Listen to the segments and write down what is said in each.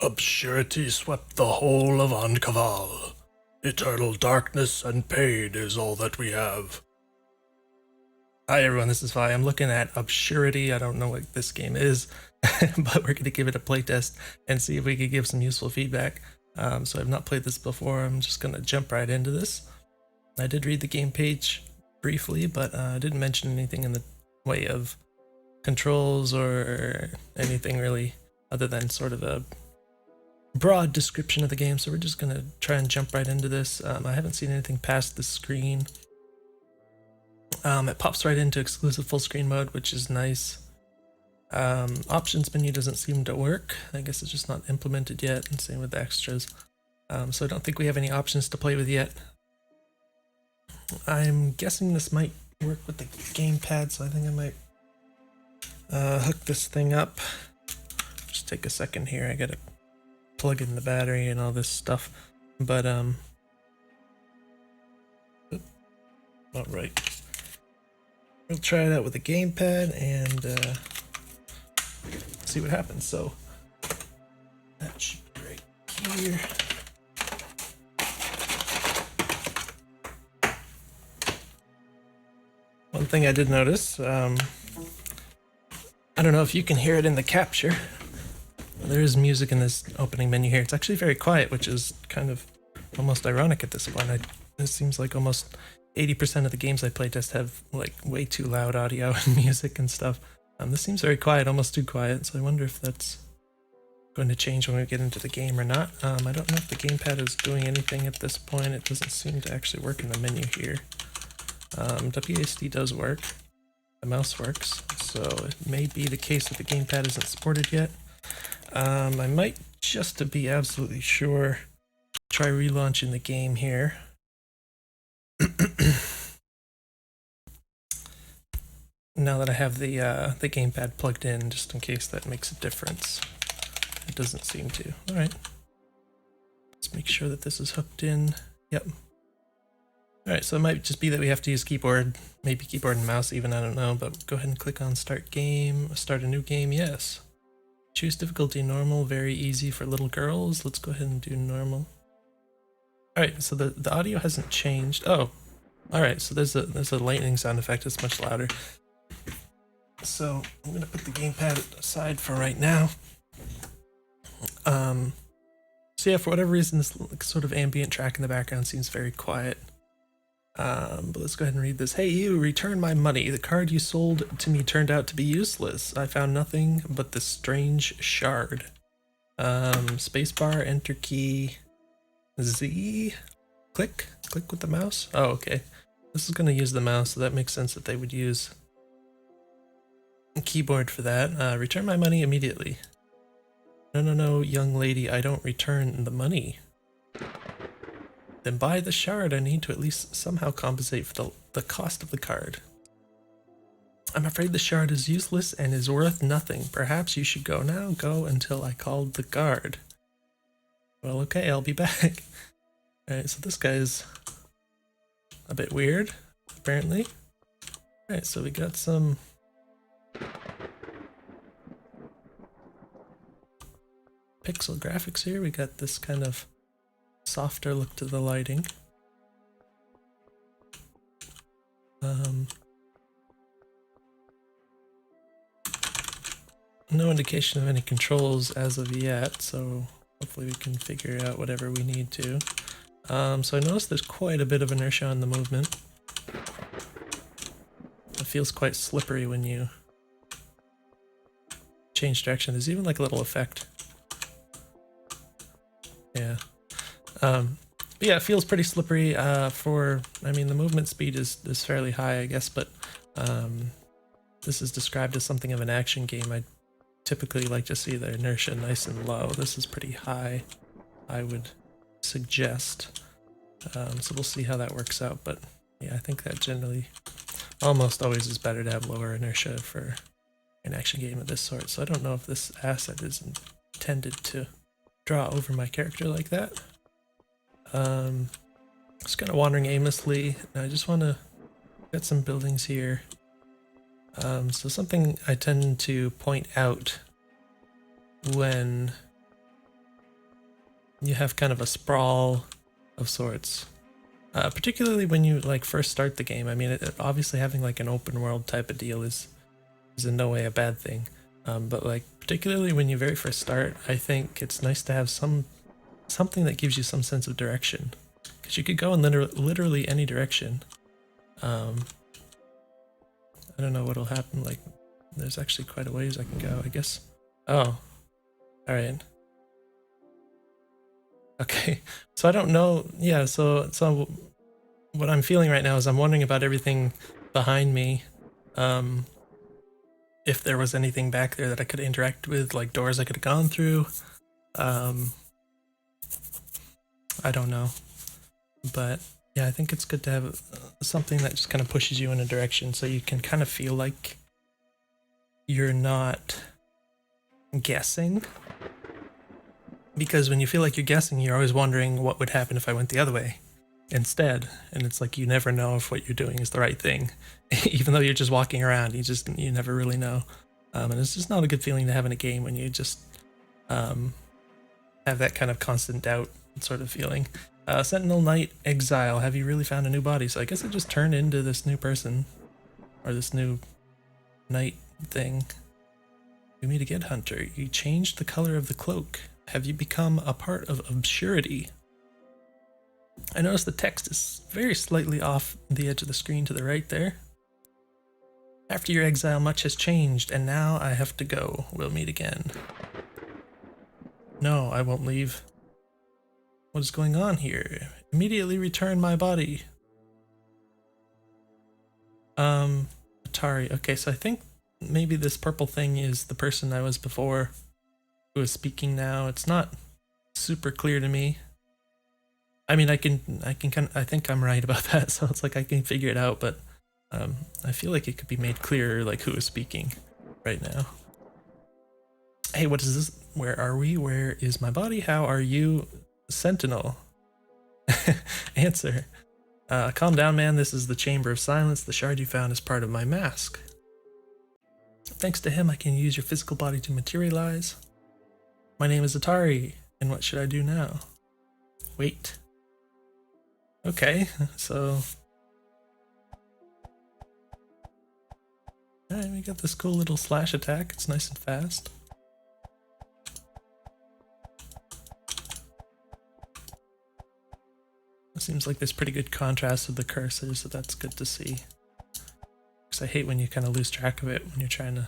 Obsurity swept the whole of Ankaval. Eternal darkness and pain is all that we have. Hi everyone, this is Vi. I'm looking at Obsurity. I don't know what this game is, but we're going to give it a playtest and see if we can give some useful feedback. So I've not played this before. I'm just going to jump right into this. I did read the game page briefly, but I didn't mention anything in the way of controls or anything really other than sort of a broad description of the game. So we're just going to try and jump right into this. I haven't seen anything past the screen. It pops right into exclusive full screen mode, which is nice. Options menu doesn't seem to work. I guess it's just not implemented yet, and same with the extras. So I don't think we have any options to play with yet. I'm guessing this might work with the gamepad, so I think I might hook this thing up. Just take a second here. I gotta plug in the battery and all this stuff. But all right. We'll try it out with the gamepad and see what happens. So that should be right here. One thing I did notice, I don't know if you can hear it in the capture. There is music in this opening menu here. It's actually very quiet, which is kind of almost ironic at this point. It seems like almost 80% of the games I playtest have like way too loud audio and music and stuff. This seems very quiet, almost too quiet, so I wonder if that's going to change when we get into the game or not. I don't know if the gamepad is doing anything at this point. It doesn't seem to actually work in the menu here. WASD does work. The mouse works, so it may be the case that the gamepad isn't supported yet. I might, just to be absolutely sure, try relaunching the game here. Now that I have the gamepad plugged in, just in case that makes a difference. It doesn't seem to. All right. Let's make sure that this is hooked in. Yep. All right, so it might just be that we have to use keyboard, maybe keyboard and mouse even, I don't know, but go ahead and click on start game, start a new game, yes. Choose difficulty normal, very easy for little girls. Let's go ahead and do normal. All right, so the audio hasn't changed. Oh, all right, so there's a lightning sound effect. It's much louder. So I'm gonna put the gamepad aside for right now. So yeah, for whatever reason, this sort of ambient track in the background seems very quiet. But let's go ahead and read this. Hey you, return my money. The card you sold to me turned out to be useless. I found nothing but this strange shard. Spacebar, enter key, Z, click with the mouse. Oh, okay. This is going to use the mouse, so that makes sense that they would use a keyboard for that. Return my money immediately. No, young lady, I don't return the money. Then buy the shard. I need to at least somehow compensate for the cost of the card. I'm afraid the shard is useless and is worth nothing. Perhaps you should go now. Go until I called the guard. Well, okay, I'll be back. Alright, so this guy's a bit weird, apparently. Alright, so we got some pixel graphics here. We got this kind of softer look to the lighting. No indication of any controls as of yet, so hopefully we can figure out whatever we need to. So I noticed there's quite a bit of inertia on the movement. It feels quite slippery when you change direction. There's even like a little effect. Yeah. But yeah, it feels pretty slippery. I mean, the movement speed is fairly high, I guess, but this is described as something of an action game. I typically like to see the inertia nice and low. This is pretty high, I would suggest. So we'll see how that works out, but yeah, I think that generally almost always is better to have lower inertia for an action game of this sort. So I don't know if this asset is intended to draw over my character like that. Just kind of wandering aimlessly. I just want to get some buildings here. So something I tend to point out when you have kind of a sprawl of sorts. Particularly when you like first start the game. I mean, obviously having like an open world type of deal is in no way a bad thing. But like particularly when you very first start, I think it's nice to have something that gives you some sense of direction, because you could go in literally any direction. I don't know what'll happen. Like, there's actually quite a ways I can go, I guess. Oh, all right. Okay, so I don't know. Yeah, so what I'm feeling right now is I'm wondering about everything behind me. If there was anything back there that I could interact with, like doors I could have gone through. I don't know, but yeah, I think it's good to have something that just kind of pushes you in a direction, so you can kind of feel like you're not guessing. Because when you feel like you're guessing, you're always wondering what would happen if I went the other way instead, and it's like you never know if what you're doing is the right thing. Even though you're just walking around, you never really know. And it's just not a good feeling to have in a game when you just have that kind of constant doubt sort of feeling. Sentinel Knight Exile, have you really found a new body? So I guess I just turned into this new person, or this new knight thing. We meet again, Hunter. You changed the color of the cloak. Have you become a part of Obsurity? I notice the text is very slightly off the edge of the screen to the right there. After your exile, much has changed, and now I have to go. We'll meet again. No, I won't leave. What is going on here? Immediately return my body. Atari. Okay, so I think maybe this purple thing is the person I was before who is speaking now. It's not super clear to me. I mean, I think I'm right about that, so it's like I can figure it out, but I feel like it could be made clearer, like who is speaking right now. Hey, what is this? Where are we? Where is my body? How are you, Sentinel? Answer. Calm down, man. This is the Chamber of Silence. The shard you found is part of my mask. Thanks to him, I can use your physical body to materialize. My name is Atari, and what should I do now? Wait. Okay, so... Alright, we got this cool little slash attack. It's nice and fast. It seems like there's pretty good contrast with the cursor, so that's good to see. Because I hate when you kind of lose track of it when you're trying to...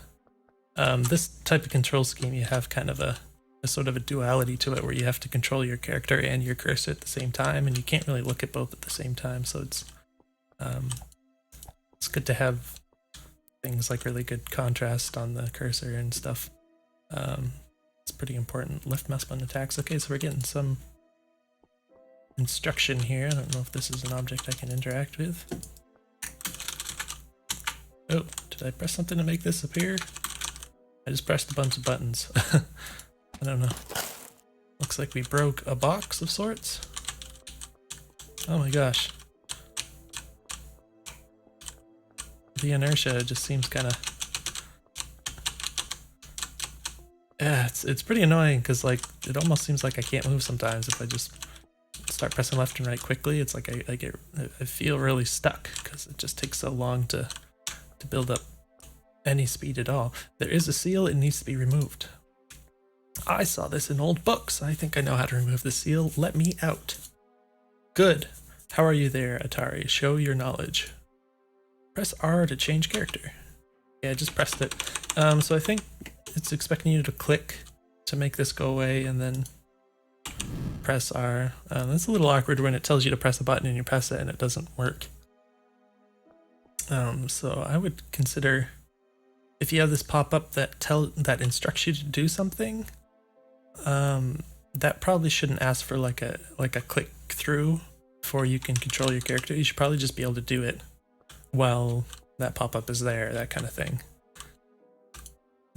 this type of control scheme, you have kind of a sort of a duality to it where you have to control your character and your cursor at the same time, and you can't really look at both at the same time, so it's good to have things like really good contrast on the cursor and stuff. It's pretty important. Left mouse button attacks. Okay, so we're getting some instruction here. I don't know if this is an object I can interact with. Oh, did I press something to make this appear? I just pressed a bunch of buttons. I don't know. Looks like we broke a box of sorts. Oh my gosh. The inertia just seems kind of... Yeah, it's pretty annoying because like it almost seems like I can't move sometimes if I just start pressing left and right quickly. It's like I feel really stuck because it just takes so long to build up any speed at all. There is a seal, it needs to be removed. I saw this in old books. I think I know how to remove the seal. Let me out. Good. How are you there, Atari? Show your knowledge. Press R to change character. Yeah, I just pressed it. So I think it's expecting you to click to make this go away and then press R. That's a little awkward when it tells you to press a button and you press it and it doesn't work. So I would consider, if you have this pop-up that instructs you to do something, that probably shouldn't ask for like a click through before you can control your character. You should probably just be able to do it while that pop-up is there, that kind of thing.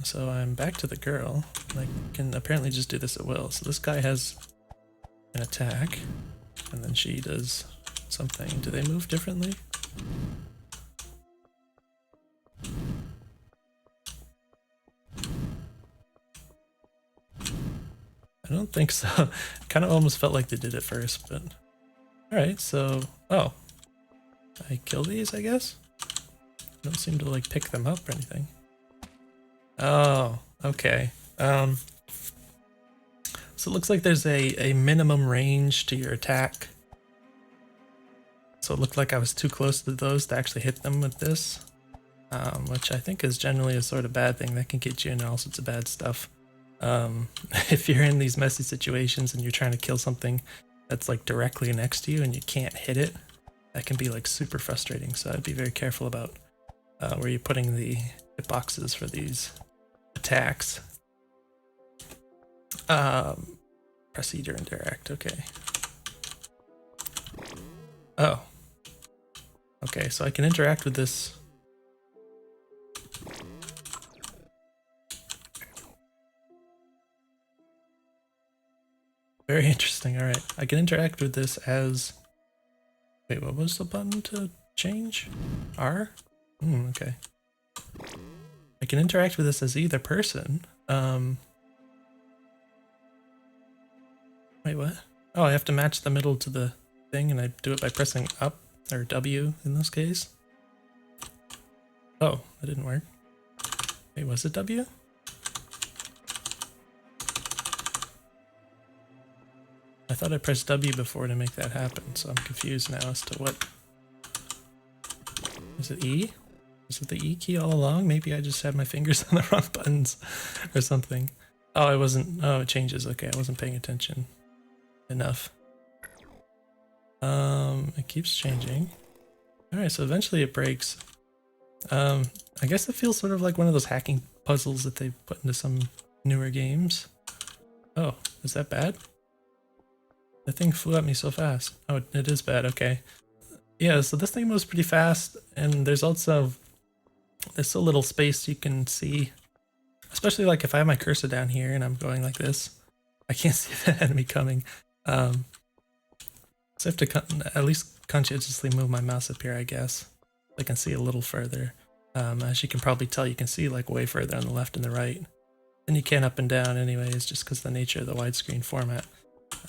So I'm back to the girl. I can apparently just do this at will. So this guy has an attack, and then she does something. Do they move differently? I I don't think so. Kind of almost felt like they did it first, but... Alright, so... Oh. I kill these, I guess? Don't seem to, like, pick them up or anything. Oh, okay. So it looks like there's a minimum range to your attack. So it looked like I was too close to those to actually hit them with this. Which I think is generally a sort of bad thing. That can get you in all sorts of bad stuff. If you're in these messy situations and you're trying to kill something that's like directly next to you and you can't hit it, that can be like super frustrating. So I'd be very careful about where you're putting the hitboxes for these attacks. Proceed or interact, okay. Oh. Okay, so I can interact with this. Very interesting, alright. I can interact with this as... Wait, what was the button to change? R? Okay. I can interact with this as either person. Wait, what? Oh, I have to match the middle to the thing, and I do it by pressing up, or W in this case. Oh, that didn't work. Wait, was it W? I thought I pressed W before to make that happen, so I'm confused now as to what... Is it E? Is it the E key all along? Maybe I just had my fingers on the wrong buttons or something. Oh, I wasn't... Oh, it changes. Okay, I wasn't paying attention enough. It keeps changing. Alright, so eventually it breaks. I guess it feels sort of like one of those hacking puzzles that they put into some newer games. Oh, is that bad? The thing flew at me so fast. Oh, it is bad, okay. Yeah, so this thing moves pretty fast, and there's also so little space you can see. Especially like if I have my cursor down here and I'm going like this, I can't see the enemy coming. So I have to at least conscientiously move my mouse up here, I guess. I can see a little further. As you can probably tell, you can see like way further on the left and the right. And you can up and down anyways, just because of the nature of the widescreen format.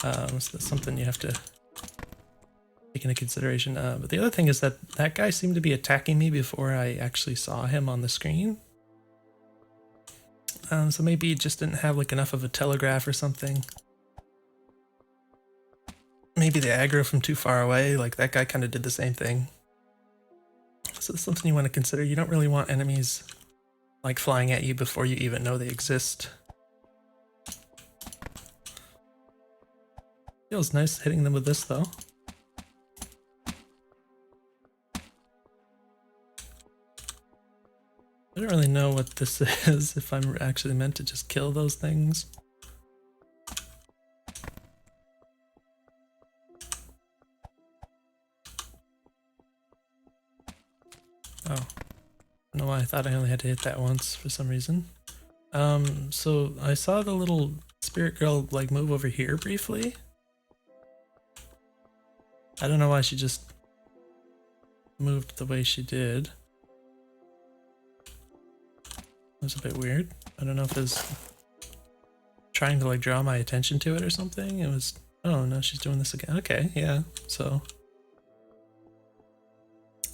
So that's something you have to take into consideration. But the other thing is that that guy seemed to be attacking me before I actually saw him on the screen. So maybe he just didn't have like enough of a telegraph or something. Maybe the aggro from too far away, like that guy kind of did the same thing. So it's something you want to consider. You don't really want enemies like flying at you before you even know they exist. Feels nice hitting them with this though. I don't really know what this is, if I'm actually meant to just kill those things. Oh. I don't know why I thought I only had to hit that once for some reason. So I saw the little spirit girl like move over here briefly. I don't know why she just moved the way she did. It was a bit weird. I don't know if it was trying to like draw my attention to it or something. It was, oh no, she's doing this again. Okay, yeah, so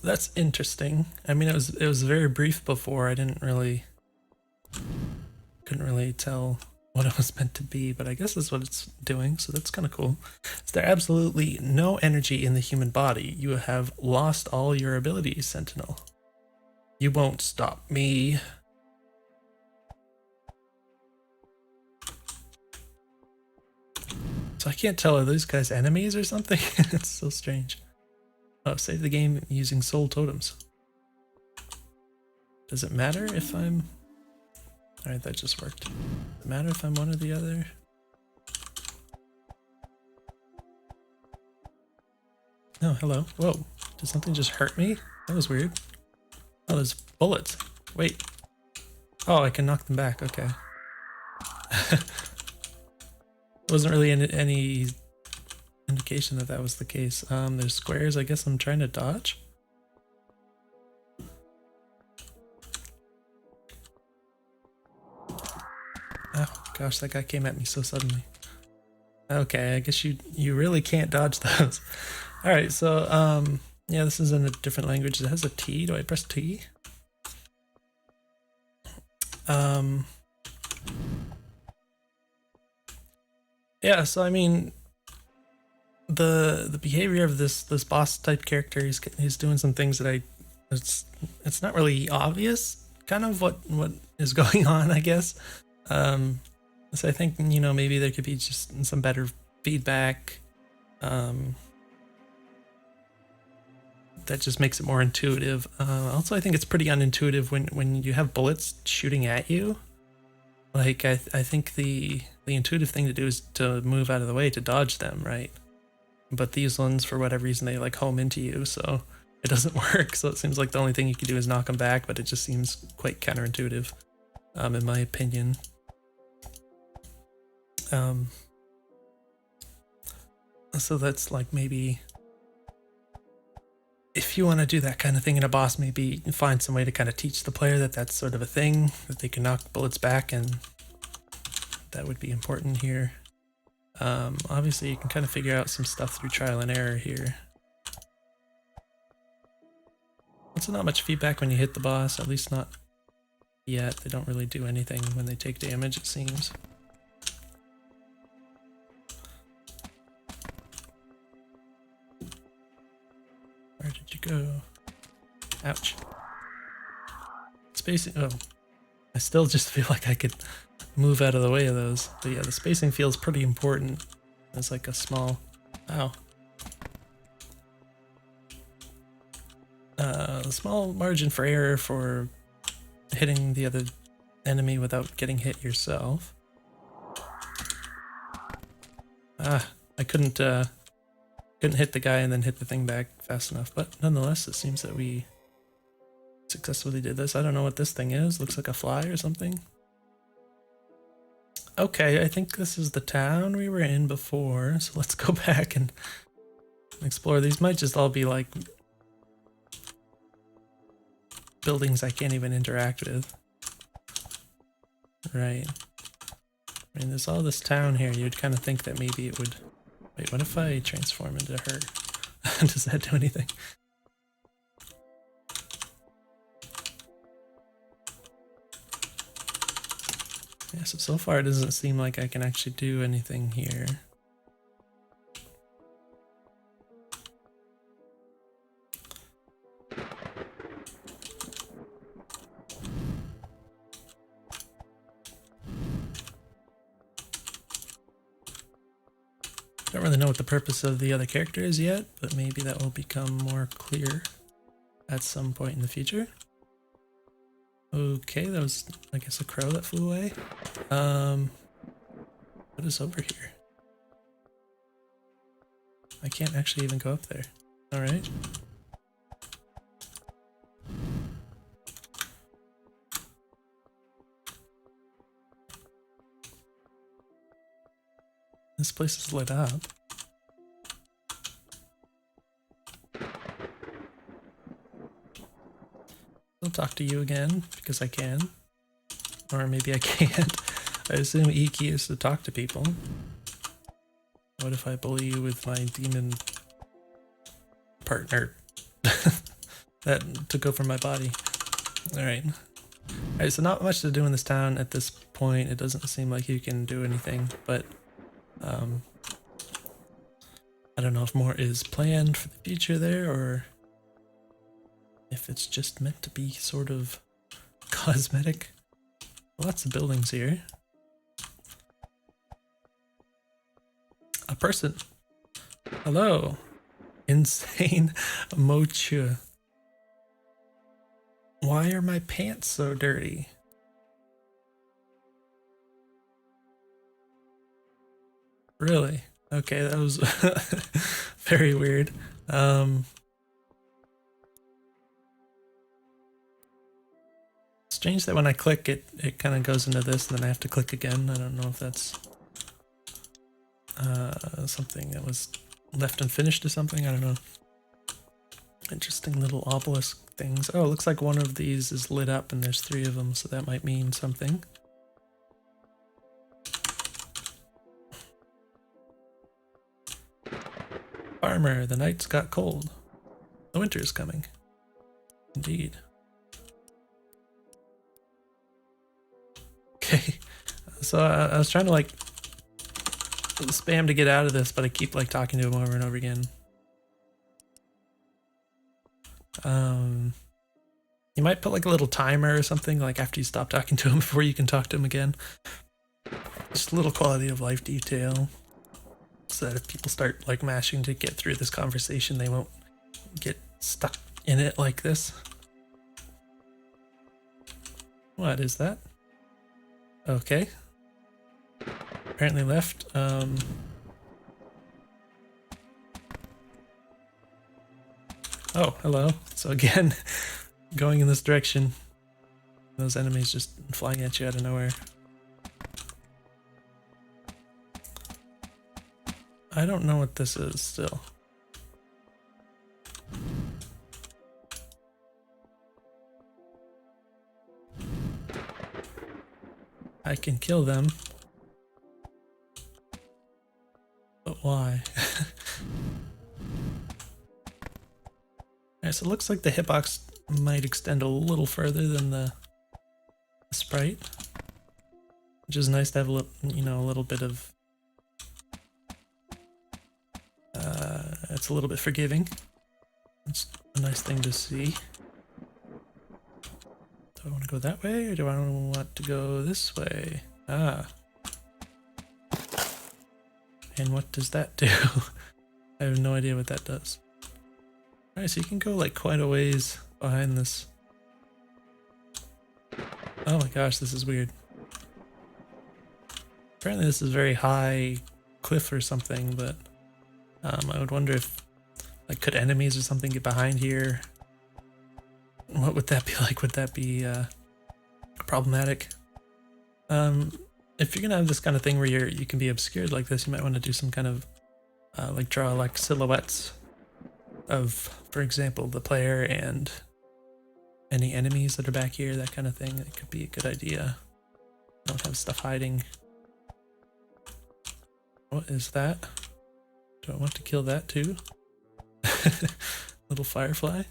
that's interesting. I mean, it was very brief before. I couldn't really tell what it was meant to be, but I guess that's what it's doing, so that's kind of cool. Is there absolutely no energy in the human body? You have lost all your abilities, Sentinel. You won't stop me. So I can't tell, are these guys enemies or something? It's so strange. Oh, save the game using soul totems. Does it matter if I'm... Alright, that just worked. Does it matter if I'm one or the other? Oh, hello. Whoa. Did something just hurt me? That was weird. Oh, there's bullets. Wait. Oh, I can knock them back. Okay. Wasn't really any indication that that was the case. There's squares. I guess I'm trying to dodge. Oh gosh, that guy came at me so suddenly. Okay, I guess you really can't dodge those. All right, so yeah, this is in a different language. It has a T. Do I press T? Yeah, so I mean, the behavior of this boss type character, he's doing some things that it's not really obvious, kind of what is going on, I guess. So I think, you know, maybe there could be just some better feedback. That just makes it more intuitive. Also, I think it's pretty unintuitive when you have bullets shooting at you. Like, I think the intuitive thing to do is to move out of the way to dodge them, right? But these ones, for whatever reason, they like home into you, so it doesn't work. So it seems like the only thing you can do is knock them back, but it just seems quite counterintuitive, in my opinion. So that's like, maybe if you want to do that kind of thing in a boss, maybe find some way to kind of teach the player that that's sort of a thing, that they can knock bullets back, and that would be important here. Obviously, you can kind of figure out some stuff through trial and error here. Also, not much feedback when you hit the boss, at least not yet. They don't really do anything when they take damage, it seems. Where did you go? Ouch. Spacing. Oh, I still just feel like I could move out of the way of those. But yeah, the spacing feels pretty important. It's like a small. Ow. A small margin for error for hitting the other enemy without getting hit yourself. Ah, I couldn't hit the guy and then hit the thing back fast enough, but nonetheless, it seems that we successfully did this. I don't know what this thing is. Looks like a fly or something. Okay, I think this is the town we were in before, so let's go back and explore. These might just all be like buildings I can't even interact with. Right. I mean, there's all this town here. You'd kind of think that maybe it would... Wait, what if I transform into her? Does that do anything? Yeah, so far it doesn't seem like I can actually do anything here. Don't really know what the purpose of the other character is yet, but maybe that will become more clear at some point in the future. Okay, that was, I guess, a crow that flew away. What is over here? I can't actually even go up there. Alright. This place is lit up. I'll talk to you again, because I can. Or maybe I can't. I assume E key is to talk to people. What if I bully you with my demon partner that took over my body? Alright. Alright, so not much to do in this town at this point. It doesn't seem like you can do anything, but I don't know if more is planned for the future there, or if it's just meant to be sort of cosmetic. Lots of buildings here. A person. Hello. Insane Mocha. Why are my pants so dirty? Really? Okay, that was very weird. Strange that when I click it kind of goes into this and then I have to click again. I don't know if that's something that was left unfinished or something. I don't know. Interesting little obelisk things. Oh, it looks like one of these is lit up and there's 3 of them, so that might mean something. Farmer, the nights got cold. The winter is coming. Indeed. Okay, so I was trying to like spam to get out of this, but I keep like talking to him over and over again. You might put like a little timer or something, like after you stop talking to him before you can talk to him again. Just a little quality of life detail, so that if people start like mashing to get through this conversation, they won't get stuck in it like this. What is that? Okay. Apparently left. Oh, hello. So again, going in this direction. Those enemies just flying at you out of nowhere. I don't know what this is still. I can kill them. But why? Alright, so it looks like the hitbox might extend a little further than the sprite, which is nice to have a little, you know, a little bit of. It's a little bit forgiving. It's a nice thing to see. Do I want to go that way, or do I want to go this way? Ah. And what does that do? I have no idea what that does. Alright, so you can go like quite a ways behind this. Oh my gosh, this is weird. Apparently this is a very high cliff or something, but I would wonder if, like, could enemies or something get behind here? What would that be like? Would that be problematic? If you're gonna have this kind of thing where you can be obscured like this, you might want to do some kind of like draw like silhouettes of, for example, the player and any enemies that are back here, that kind of thing. It could be a good idea. Don't have stuff hiding. What is that? Do I want to kill that too? Little firefly.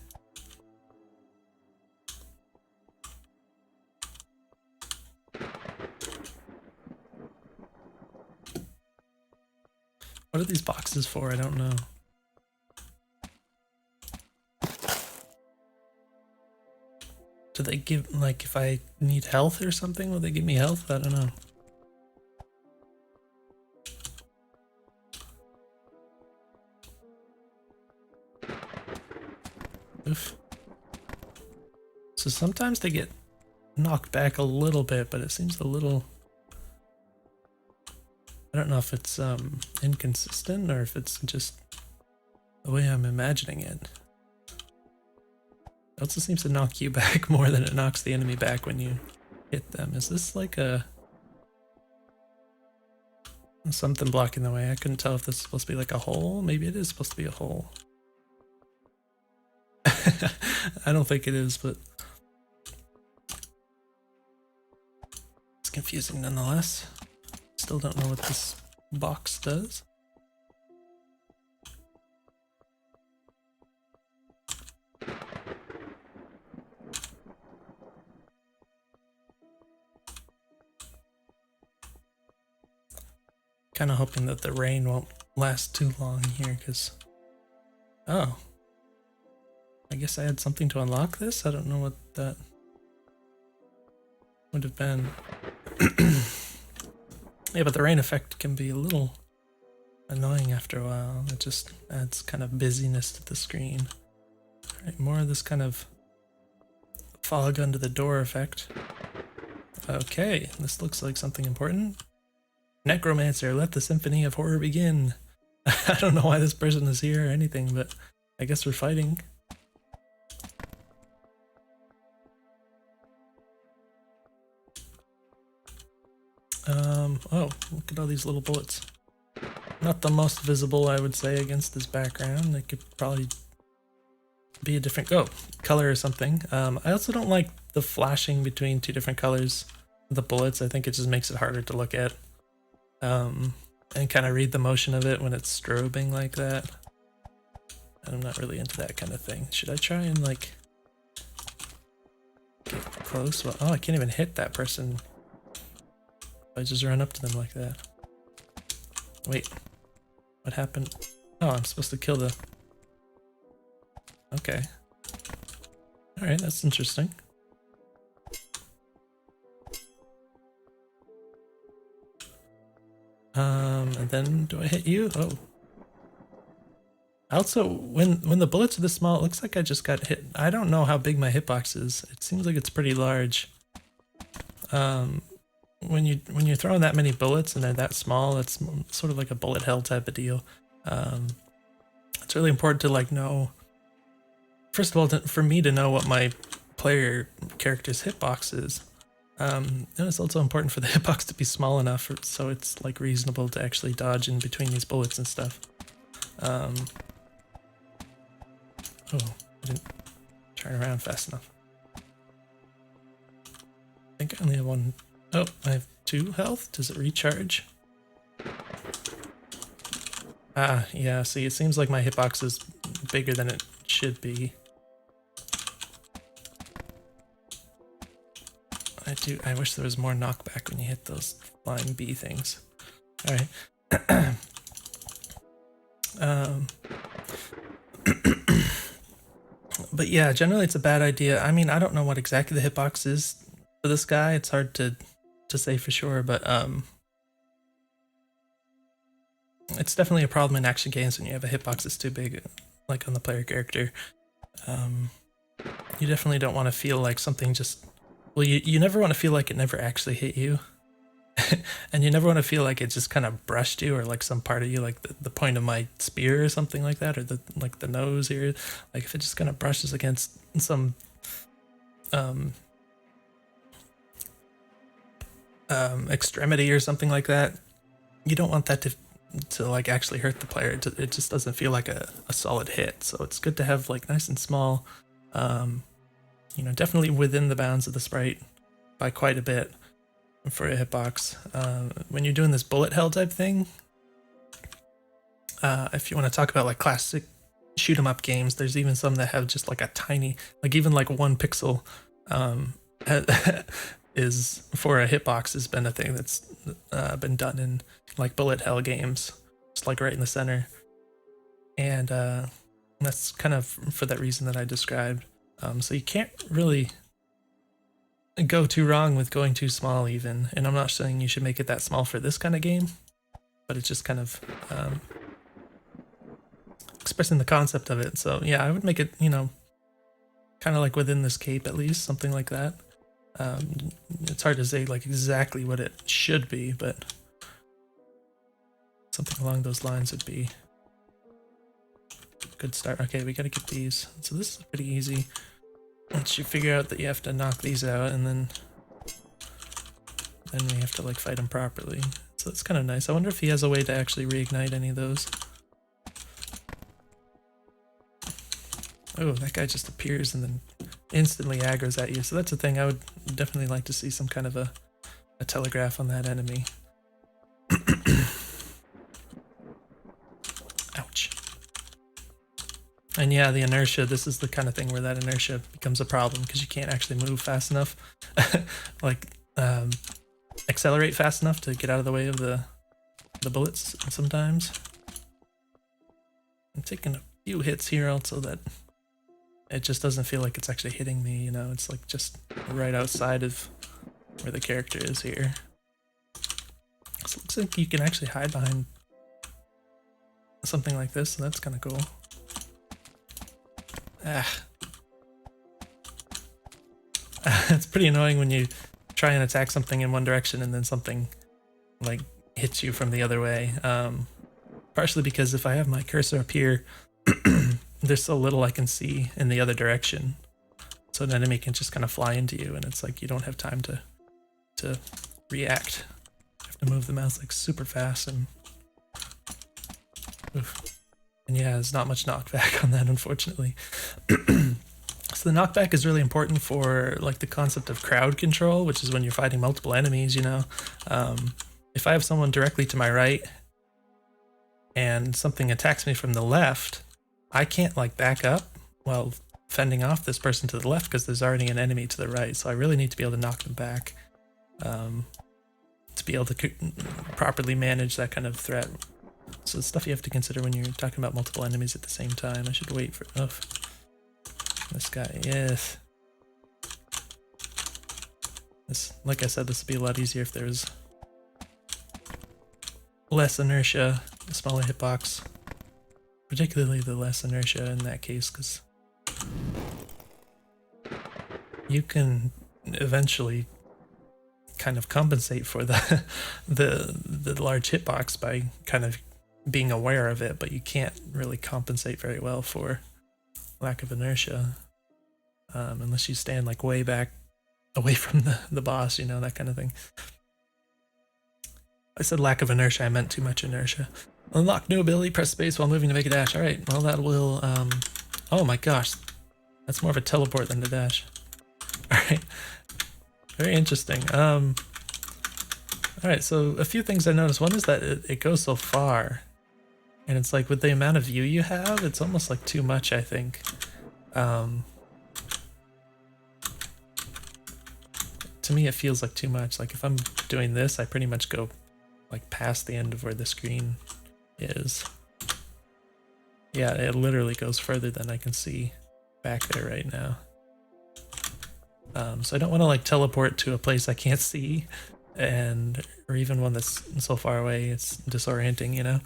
What are these boxes for? I don't know. Do they give, like, if I need health or something, will they give me health? I don't know. Oof. So sometimes they get knocked back a little bit, but it seems a little... I don't know if it's inconsistent or if it's just the way I'm imagining it. It also seems to knock you back more than it knocks the enemy back when you hit them. Is this like a... something blocking the way? I couldn't tell if this is supposed to be like a hole. Maybe it is supposed to be a hole. I don't think it is, but it's confusing nonetheless. Still don't know what this box does. Kind of hoping that the rain won't last too long here, because... Oh. I guess I had something to unlock this? I don't know what that would have been. Yeah, but the rain effect can be a little annoying after a while. It just adds kind of busyness to the screen. Alright, more of this kind of fog under the door effect. Okay, this looks like something important. Necromancer, let the symphony of horror begin. I don't know why this person is here or anything, but I guess we're fighting. Oh, look at all these little bullets. Not the most visible, I would say, against this background. They could probably be a different color or something. I also don't like the flashing between two different colors of the bullets. I think it just makes it harder to look at. And kind of read the motion of it when it's strobing like that. I'm not really into that kind of thing. Should I try and like get close? Well, oh, I can't even hit that person. I just run up to them like that. Wait, what happened? Oh, I'm supposed to kill the... Okay. Alright, that's interesting. And then do I hit you? Oh. Also, when the bullets are this small, it looks like I just got hit. I don't know how big my hitbox is. It seems like it's pretty large. When you're throwing that many bullets and they're that small, it's sort of like a bullet hell type of deal. It's really important to like know. First of all, for me to know what my player character's hitbox is. And it's also important for the hitbox to be small enough so it's like reasonable to actually dodge in between these bullets and stuff. Oh, I didn't turn around fast enough. I think I only have one. Oh, I have 2 health. Does it recharge? Ah, yeah, see, it seems like my hitbox is bigger than it should be. I wish there was more knockback when you hit those flying bee things. Alright. But yeah, generally it's a bad idea. I mean, I don't know what exactly the hitbox is for this guy. It's hard to say for sure, but it's definitely a problem in action games when you have a hitbox that's too big, like on the player character. You definitely don't want to feel like something just... Well, you never want to feel like it never actually hit you. And you never want to feel like it just kind of brushed you, or like some part of you, like the point of my spear or something like that, or the nose here. Like if it just kind of brushes against some extremity or something like that. You don't want that to like actually hurt the player. It just doesn't feel like a solid hit. So it's good to have like nice and small, you know, definitely within the bounds of the sprite by quite a bit for a hitbox. When you're doing this bullet hell type thing, if you want to talk about like classic shoot 'em up games, there's even some that have just like a tiny, like even like 1 pixel is for a hitbox has been a thing that's been done in like bullet hell games, just like right in the center. And that's kind of for that reason that I described. So you can't really go too wrong with going too small even. And I'm not saying you should make it that small for this kind of game, but it's just kind of expressing the concept of it. So yeah, I would make it, you know, kind of like within this cape at least, something like that. It's hard to say like exactly what it should be, but something along those lines would be a good start. Okay, we gotta get these. So this is pretty easy. Once you figure out that you have to knock these out, and then we have to like fight them properly. So that's kind of nice. I wonder if he has a way to actually reignite any of those. Oh, that guy just appears and then instantly aggro's at you. So that's a thing. I would definitely like to see some kind of a telegraph on that enemy. Ouch. And yeah, the inertia, this is the kind of thing where that inertia becomes a problem because you can't actually move fast enough. Like, accelerate fast enough to get out of the way of the bullets sometimes. I'm taking a few hits here also that it just doesn't feel like it's actually hitting me, you know, it's like just right outside of where the character is here. So it looks like you can actually hide behind something like this, so that's kind of cool. It's pretty annoying when you try and attack something in one direction and then something like hits you from the other way. Partially because if I have my cursor up here, there's so little I can see in the other direction. So an enemy can just kind of fly into you and it's like you don't have time to react. You have to move the mouse like super fast and... Oof. And yeah, there's not much knockback on that, unfortunately. So the knockback is really important for like the concept of crowd control, which is when you're fighting multiple enemies, you know. If I have someone directly to my right and something attacks me from the left, I can't like back up while fending off this person to the left because there's already an enemy to the right. So I really need to be able to knock them back to be able to properly manage that kind of threat. So it's stuff you have to consider when you're talking about multiple enemies at the same time. I should wait for this guy. Yes. This, like I said, this would be a lot easier if there was less inertia, a smaller hitbox. Particularly the less inertia in that case, because you can eventually kind of compensate for the the large hitbox by kind of being aware of it, but you can't really compensate very well for lack of inertia unless you stand like way back away from the boss, you know, that kind of thing. I said lack of inertia, I meant too much inertia. Unlock new ability, press space while moving to make a dash. Alright, well that will, oh my gosh. That's more of a teleport than a dash. Alright. Very interesting. Alright, so a few things I noticed. One is that it goes so far. And it's like with the amount of view you have, it's almost like too much, I think. To me, it feels like too much. Like if I'm doing this, I pretty much go like past the end of where the screen is. Yeah, it literally goes further than I can see back there right now. So I don't want to like teleport to a place I can't see, or even one that's so far away it's disorienting, you know.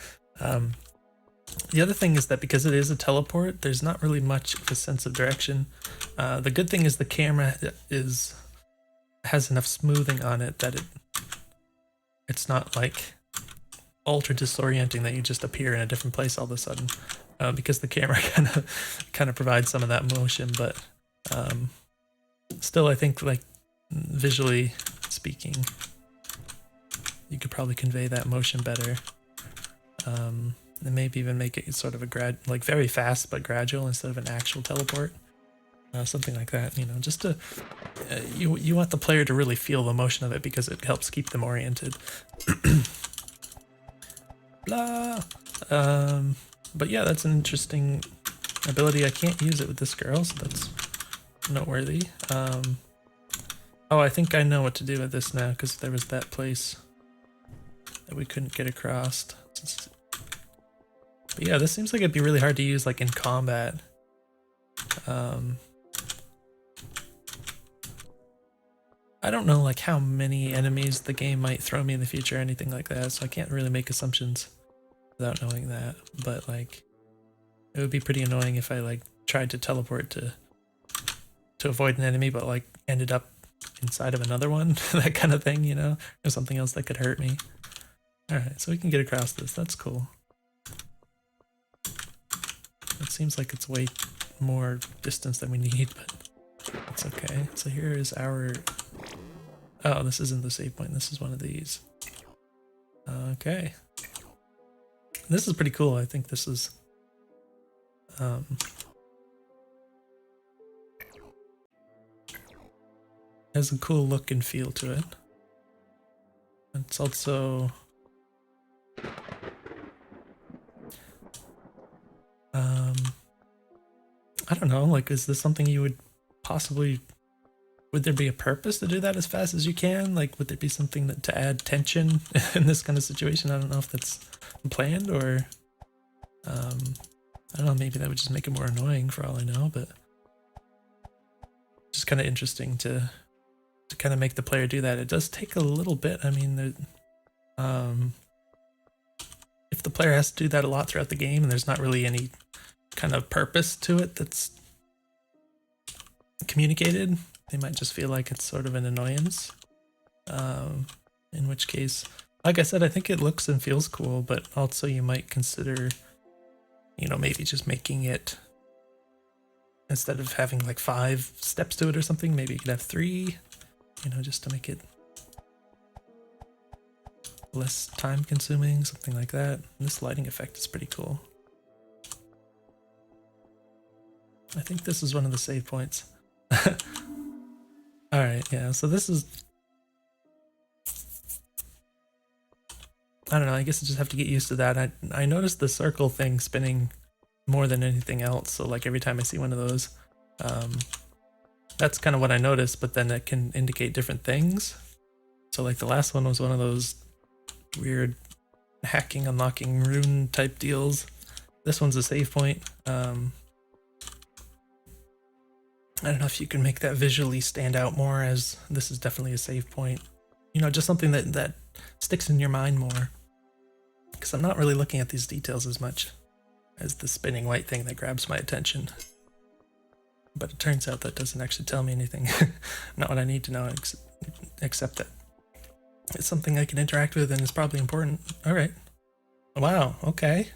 The other thing is that because it is a teleport, there's not really much of a sense of direction. The good thing is the camera has enough smoothing on it that it's not like ultra disorienting that you just appear in a different place all of a sudden, because the camera kind of provides some of that motion, but still I think like visually speaking you could probably convey that motion better, and maybe even make it sort of a like very fast but gradual instead of an actual teleport. Something like that, you know, just to you want the player to really feel the motion of it because it helps keep them oriented. Blah. But yeah, that's an interesting ability. I can't use it with this girl, so that's noteworthy. Oh, I think I know what to do with this now because there was that place that we couldn't get across. But yeah, this seems like it'd be really hard to use like in combat. I don't know like how many enemies the game might throw me in the future or anything like that, so I can't really make assumptions without knowing that. But like, it would be pretty annoying if I like tried to teleport to avoid an enemy, but like ended up inside of another one, that kind of thing, you know, or something else that could hurt me. All right, so we can get across this. That's cool. It seems like it's way more distance than we need, but it's okay. So here is our... Oh, this isn't the save point. This is one of these. Okay. This is pretty cool. I think this is... has a cool look and feel to it. It's also... I don't know, like, is this something you would possibly... Would there be a purpose to do that as fast as you can? Like, would there be something to add tension in this kind of situation? I don't know if that's planned or... I don't know, maybe that would just make it more annoying for all I know, but... Just kind of interesting to kind of make the player do that. It does take a little bit. I mean, if the player has to do that a lot throughout the game and there's not really any kind of purpose to it that's communicated, they might just feel like it's sort of an annoyance. In which case, like I said, I think it looks and feels cool, but also you might consider, you know, maybe just making it, instead of having like 5 steps to it or something, maybe you could have 3, you know, just to make it less time consuming, something like that. And this lighting effect is pretty cool. I think this is one of the save points. Alright, yeah, so this is... I don't know, I guess I just have to get used to that. I noticed the circle thing spinning more than anything else. So like every time I see one of those, that's kind of what I noticed, but then it can indicate different things. So like the last one was one of those weird hacking, unlocking rune type deals. This one's a save point. I don't know if you can make that visually stand out more, as this is definitely a save point. You know, just something that sticks in your mind more. Because I'm not really looking at these details as much as the spinning white thing that grabs my attention. But it turns out that doesn't actually tell me anything. Not what I need to know, except that it's something I can interact with and it's probably important. All right. Wow, okay.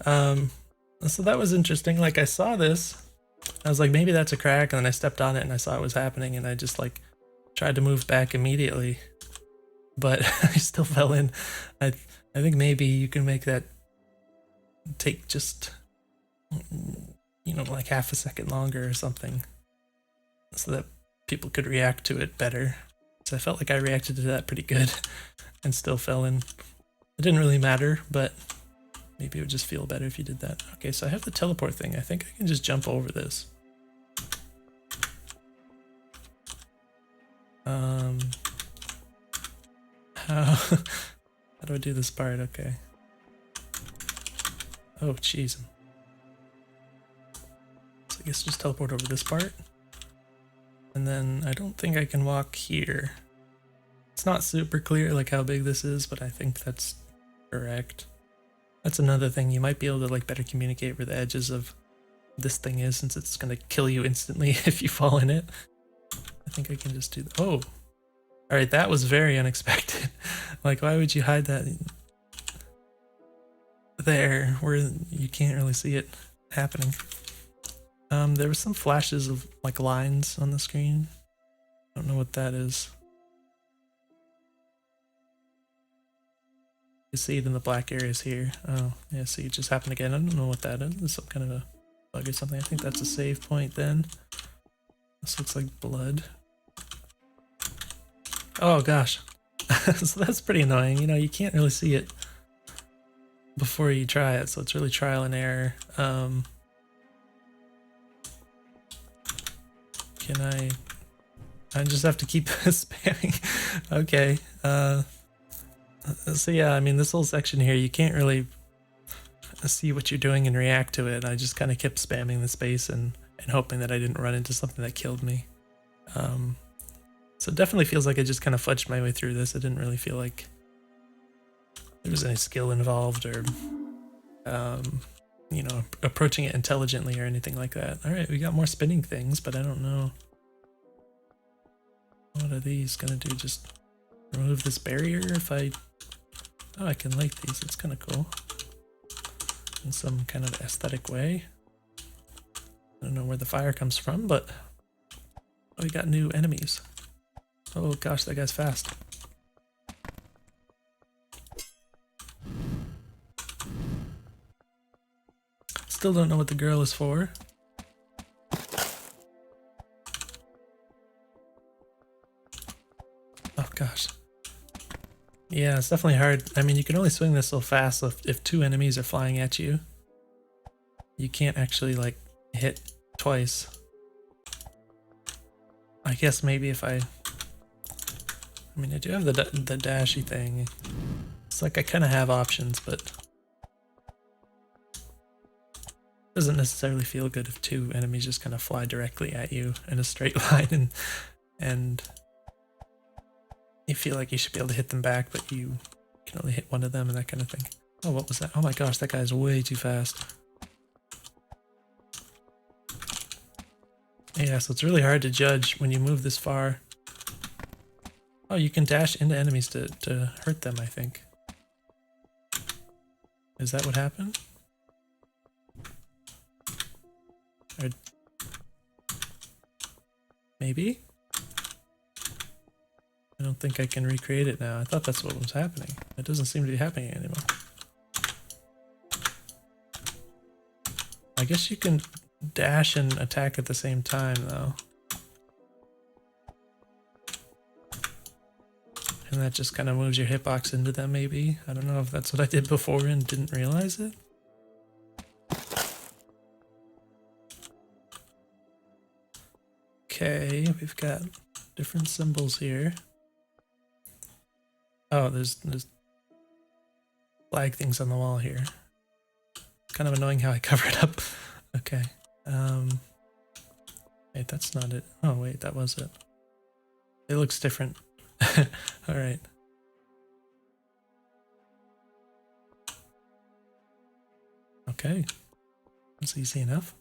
So that was interesting. Like I saw this, I was like, maybe that's a crack, and then I stepped on it and I saw it was happening, and I just like tried to move back immediately, but I still fell in. I think maybe you can make that take just, you know, like half a second longer or something, so that people could react to it better. So I felt like I reacted to that pretty good and still fell in. It didn't really matter, but maybe it would just feel better if you did that. Okay, so I have the teleport thing. I think I can just jump over this. How do I do this part? Okay. Oh, jeez. So I guess just teleport over this part. And then I don't think I can walk here. It's not super clear like how big this is, but I think that's correct. That's another thing. You might be able to like better communicate where the edges of this thing is, since it's going to kill you instantly if you fall in it. I think I can just do that. Oh, all right. That was very unexpected. Like, why would you hide that there where you can't really see it happening? There were some flashes of like lines on the screen. I don't know what that is. You see it in the black areas here. Oh, yeah, see, it just happened again. I don't know what that is. It's some kind of a bug or something. I think that's a save point then. This looks like blood. Oh gosh. So that's pretty annoying. You know, you can't really see it before you try it, so it's really trial and error. Can I just have to keep spamming. Okay. So yeah, I mean, this whole section here, you can't really see what you're doing and react to it. I just kind of kept spamming the space and hoping that I didn't run into something that killed me. So it definitely feels like I just kind of fudged my way through this. It didn't really feel like there was any skill involved or, you know, approaching it intelligently or anything like that. All right, we got more spinning things, but I don't know. What are these gonna do? Just remove this barrier if I... Oh, I can light these. It's kind of cool. In some kind of aesthetic way. I don't know where the fire comes from, but... Oh, we got new enemies. Oh gosh, that guy's fast. Still don't know what the girl is for. Oh gosh. Yeah, it's definitely hard. I mean, you can only swing this so fast, so if two enemies are flying at you, you can't actually like hit twice. I guess maybe if I mean, I do have the dashy thing. It's like I kind of have options, but it doesn't necessarily feel good if two enemies just kind of fly directly at you in a straight line, and you feel like you should be able to hit them back, but you can only hit one of them and that kind of thing. Oh, what was that? Oh my gosh, that guy's way too fast. Yeah, so it's really hard to judge when you move this far. Oh, you can dash into enemies to hurt them, I think. Is that what happened? Or maybe? I don't think I can recreate it now. I thought that's what was happening. It doesn't seem to be happening anymore. I guess you can dash and attack at the same time, though. And that just kind of moves your hitbox into them, maybe. I don't know if that's what I did before and didn't realize it. Okay, we've got different symbols here. Oh, there's flag things on the wall here. Kind of annoying how I cover it up. Okay. Wait, that's not it. Oh, wait, that was it. It looks different. All right. Okay. That's easy enough.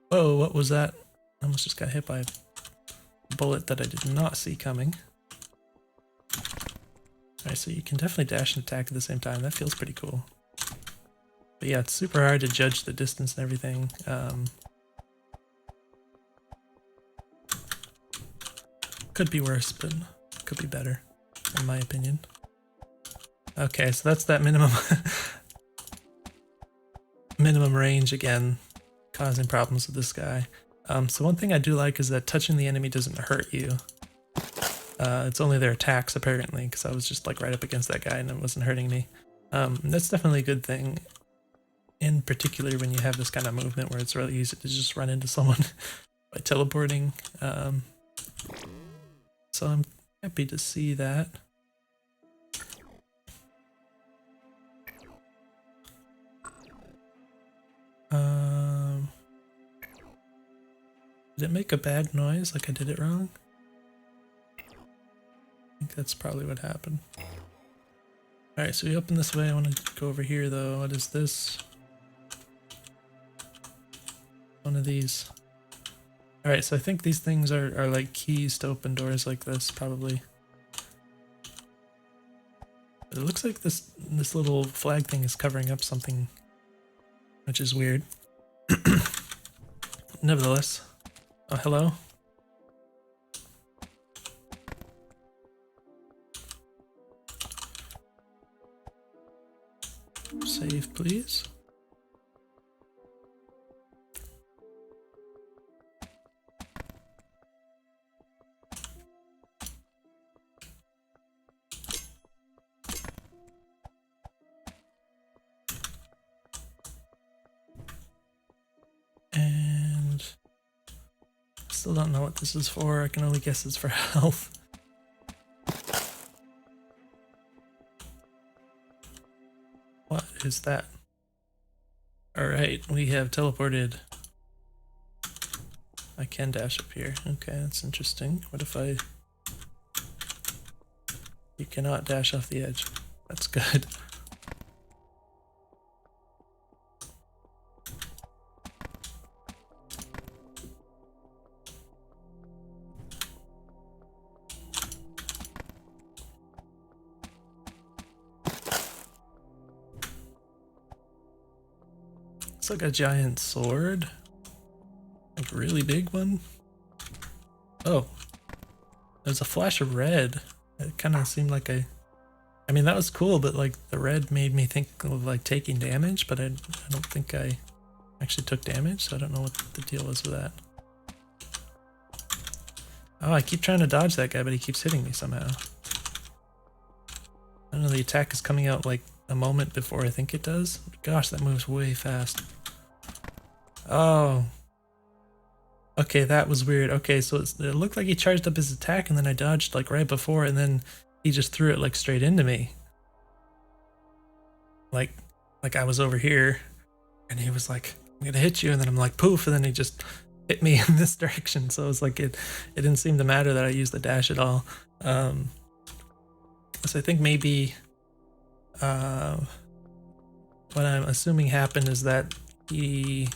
Whoa, what was that? I almost just got hit by a bullet that I did not see coming. Alright, so you can definitely dash and attack at the same time. That feels pretty cool. But yeah, it's super hard to judge the distance and everything. Could be worse, but could be better, in my opinion. Okay, so that's that minimum minimum range again, causing problems with this guy. So one thing I do like is that touching the enemy doesn't hurt you. It's only their attacks apparently, because I was just like right up against that guy and it wasn't hurting me. That's definitely a good thing, in particular when you have this kind of movement where it's really easy to just run into someone by teleporting. So I'm happy to see that. Did it make a bad noise like I did it wrong? I think that's probably what happened. Alright, so we open this way. I want to go over here though. What is this? One of these. Alright, so I think these things are like keys to open doors like this, probably. But it looks like this little flag thing is covering up something, which is weird. Nevertheless. Oh, hello? Save, please. And still don't know what this is for. I can only guess it's for health. What is that? Alright, we have teleported. I can dash up here. Okay, that's interesting. What if I... You cannot dash off the edge. That's good. It's like a giant sword. Like a really big one. Oh. There's a flash of red. It kind of seemed like I mean, that was cool, but like the red made me think of like taking damage, but I don't think I actually took damage, so I don't know what the deal was with that. Oh, I keep trying to dodge that guy, but he keeps hitting me somehow. I don't know, the attack is coming out like a moment before I think it does. Gosh, that moves way fast. Oh. Okay, that was weird. Okay, so it looked like he charged up his attack and then I dodged like right before and then he just threw it like straight into me. Like I was over here and he was like, I'm gonna hit you, and then I'm like poof, and then he just hit me in this direction. So it was like it didn't seem to matter that I used the dash at all. So I think maybe what I'm assuming happened is that he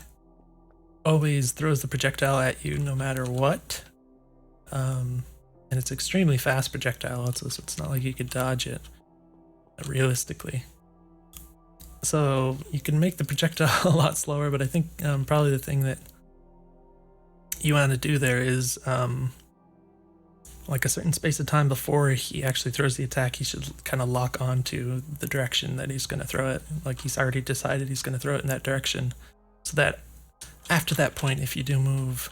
always throws the projectile at you no matter what. And it's extremely fast projectile also, so it's not like you could dodge it realistically. So you can make the projectile a lot slower, but I think probably the thing that you want to do there is like a certain space of time before he actually throws the attack, he should kind of lock on to the direction that he's going to throw it. Like he's already decided he's going to throw it in that direction, so that after that point, if you do move,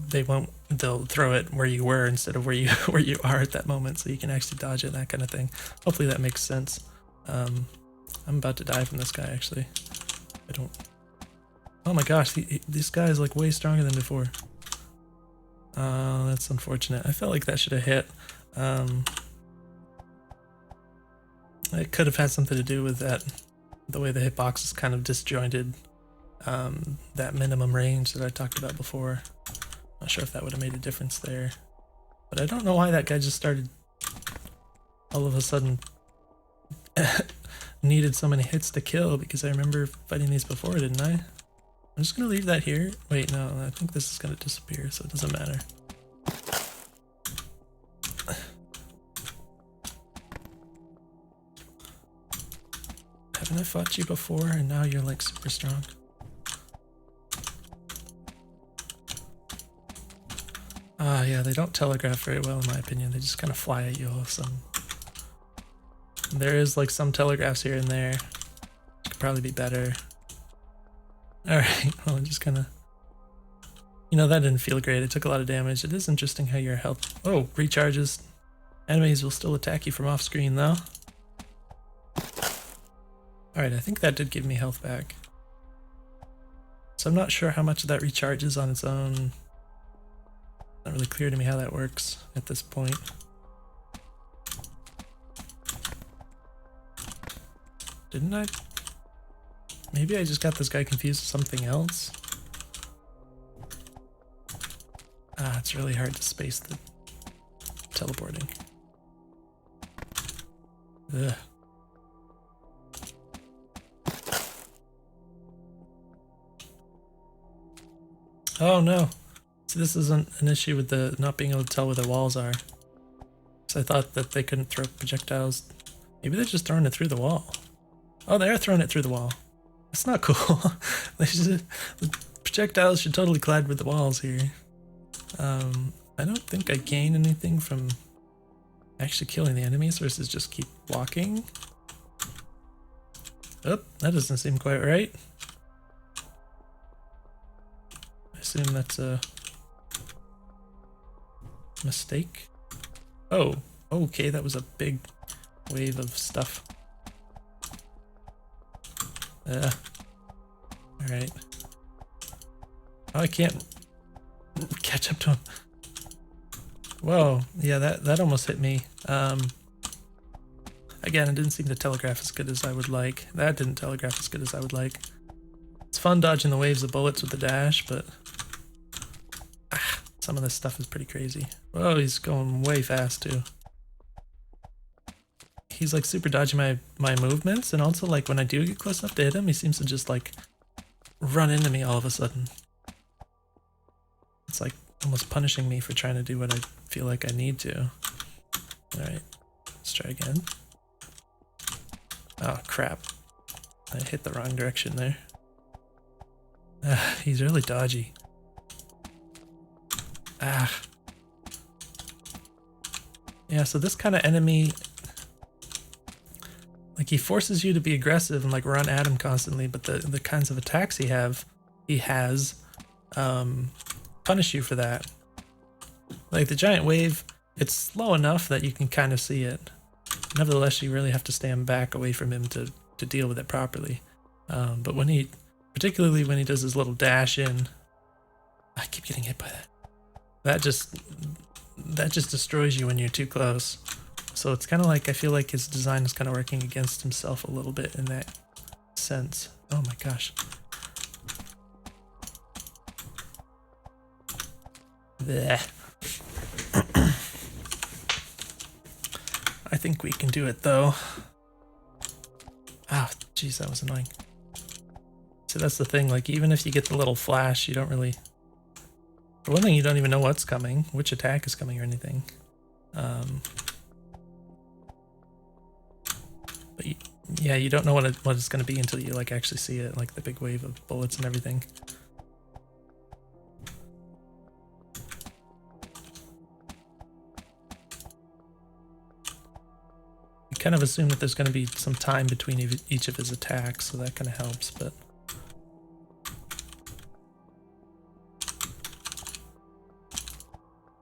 they'll throw it where you were instead of where you are at that moment, so you can actually dodge it, that kind of thing. Hopefully that makes sense. I'm about to die from this guy actually. Oh my gosh, this guy is like way stronger than before. That's unfortunate. I felt like that should have hit. It could have had something to do with that, the way the hitbox is kind of disjointed. That minimum range that I talked about before. Not sure if that would have made a difference there. But I don't know why that guy just started all of a sudden needed so many hits to kill, because I remember fighting these before, didn't I? I'm just gonna leave that here. Wait, no, I think this is gonna disappear, so it doesn't matter. Haven't I fought you before and now you're like super strong? Yeah, they don't telegraph very well in my opinion. They just kind of fly at you all of a sudden. There is like some telegraphs here and there. Could probably be better. Alright, well I'm just gonna... You know, that didn't feel great. It took a lot of damage. It is interesting how your health... Oh, recharges. Enemies will still attack you from off screen though. Alright, I think that did give me health back. So I'm not sure how much of that recharges on its own. Not really clear to me how that works at this point. Didn't I? Maybe I just got this guy confused with something else. It's really hard to space the teleporting. Ugh. Oh no. See, this isn't an issue with the not being able to tell where the walls are. So I thought that they couldn't throw projectiles. Maybe they're just throwing it through the wall. Oh, they are throwing it through the wall. That's not cool. The projectiles should totally collide with the walls here. I don't think I gain anything from actually killing the enemies versus just keep walking. Oh, that doesn't seem quite right. I assume that's a mistake. Oh, okay, that was a big wave of stuff. Alright. Oh, I can't catch up to him. Whoa, yeah, that almost hit me. Again, it didn't seem to telegraph as good as I would like. That didn't telegraph as good as I would like. It's fun dodging the waves of bullets with the dash, but some of this stuff is pretty crazy. Whoa, he's going way fast too. He's like super dodging my movements, and also like when I do get close enough to hit him, he seems to just like run into me all of a sudden. It's like almost punishing me for trying to do what I feel like I need to. Alright, let's try again. Oh crap. I hit the wrong direction there. He's really dodgy. Yeah, so this kind of enemy, like he forces you to be aggressive and like run at him constantly, but the kinds of attacks he has punish you for that. Like the giant wave, it's slow enough that you can kind of see it. Nevertheless, you really have to stand back away from him to deal with it properly. But when particularly when he does his little dash in, I keep getting hit by that. That just destroys you when you're too close. So it's kind of like, I feel like his design is kind of working against himself a little bit in that sense. Oh my gosh. Blech. I think we can do it though. Ah, jeez, that was annoying. So that's the thing, like even if you get the little flash, you don't really... For one thing, you don't even know what's coming, which attack is coming or anything. But yeah, you don't know what it's going to be until you like actually see it, like the big wave of bullets and everything. You kind of assume that there's going to be some time between each of his attacks, so that kind of helps, but...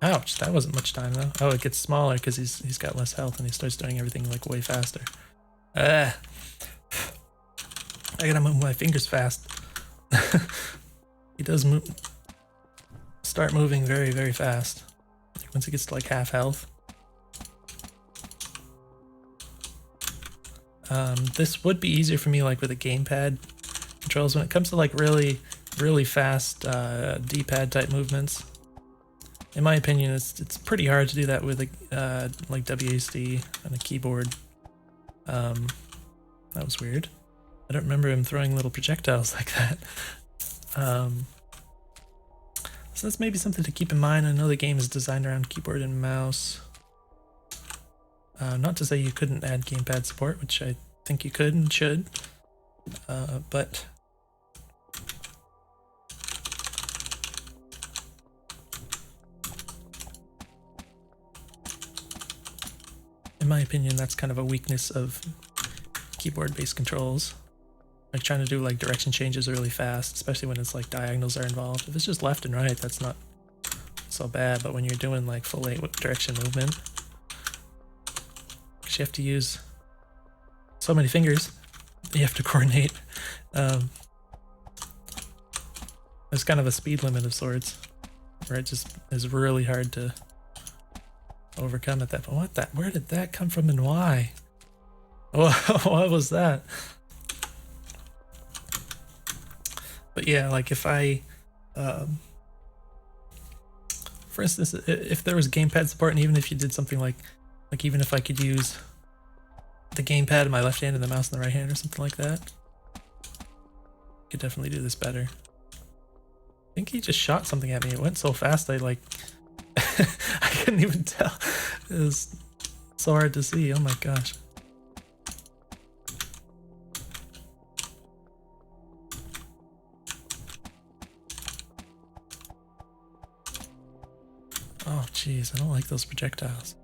Ouch, that wasn't much time though. Oh, it gets smaller because he's got less health and he starts doing everything like way faster. I gotta move my fingers fast. He does start moving very, very fast. Once he gets to like half health. This would be easier for me like with a gamepad controls when it comes to like really, really fast D-pad type movements. In my opinion, it's pretty hard to do that with a like WASD on a keyboard. That was weird. I don't remember him throwing little projectiles like that. So that's maybe something to keep in mind. I know the game is designed around keyboard and mouse. Not to say you couldn't add gamepad support, which I think you could and should, but in my opinion, that's kind of a weakness of keyboard-based controls. Like trying to do like direction changes really fast, especially when it's like diagonals are involved. If it's just left and right, that's not so bad, but when you're doing like full 8 direction movement, you have to use so many fingers, you have to coordinate. There's kind of a speed limit of sorts, where it just is really hard to overcome at that point. Where did that come from and why? What was that? But yeah, like if I, for instance, if there was gamepad support, and even if you did something like even if I could use the gamepad in my left hand and the mouse in the right hand or something like that, I could definitely do this better. I think he just shot something at me. It went so fast I like, I couldn't even tell. It was so hard to see. Oh my gosh. Oh jeez, I don't like those projectiles.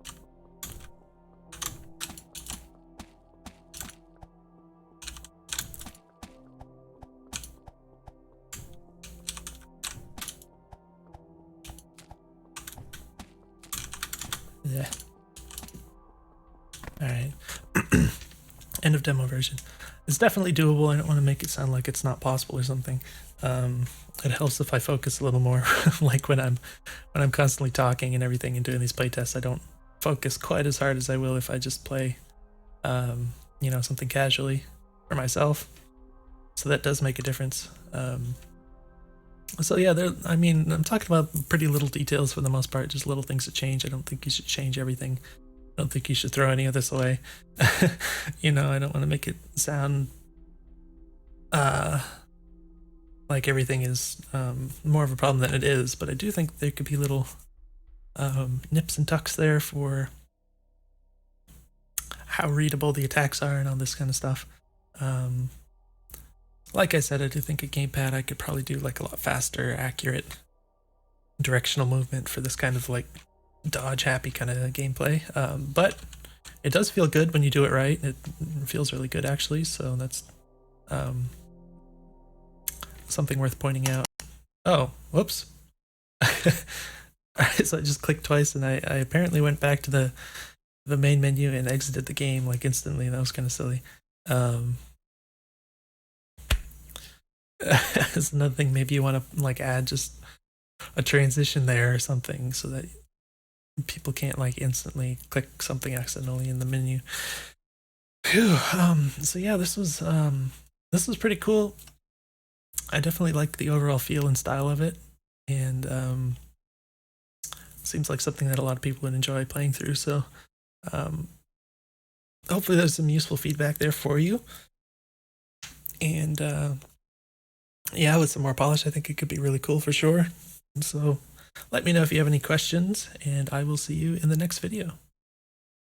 Yeah. Alright. End of demo version. It's definitely doable. I don't want to make it sound like it's not possible or something. It helps if I focus a little more. Like when I'm constantly talking and everything and doing these playtests, I don't focus quite as hard as I will if I just play you know, something casually for myself. So that does make a difference. So yeah, I mean, I'm talking about pretty little details for the most part, just little things to change. I don't think you should change everything. I don't think you should throw any of this away. You know, I don't want to make it sound like everything is more of a problem than it is, but I do think there could be little nips and tucks there for how readable the attacks are and all this kind of stuff. Like I said, I do think a gamepad I could probably do like a lot faster, accurate directional movement for this kind of like dodge happy kind of gameplay. But it does feel good when you do it right. It feels really good actually, so that's something worth pointing out. Oh, whoops. Alright, so I just clicked twice and I apparently went back to the main menu and exited the game like instantly. That was kind of silly. That's another thing. Maybe you want to like add just a transition there or something so that people can't like instantly click something accidentally in the menu. Phew. So yeah, this was pretty cool. I definitely like the overall feel and style of it, and seems like something that a lot of people would enjoy playing through. So hopefully there's some useful feedback there for you. And yeah, with some more polish, I think it could be really cool for sure. So let me know if you have any questions, and I will see you in the next video.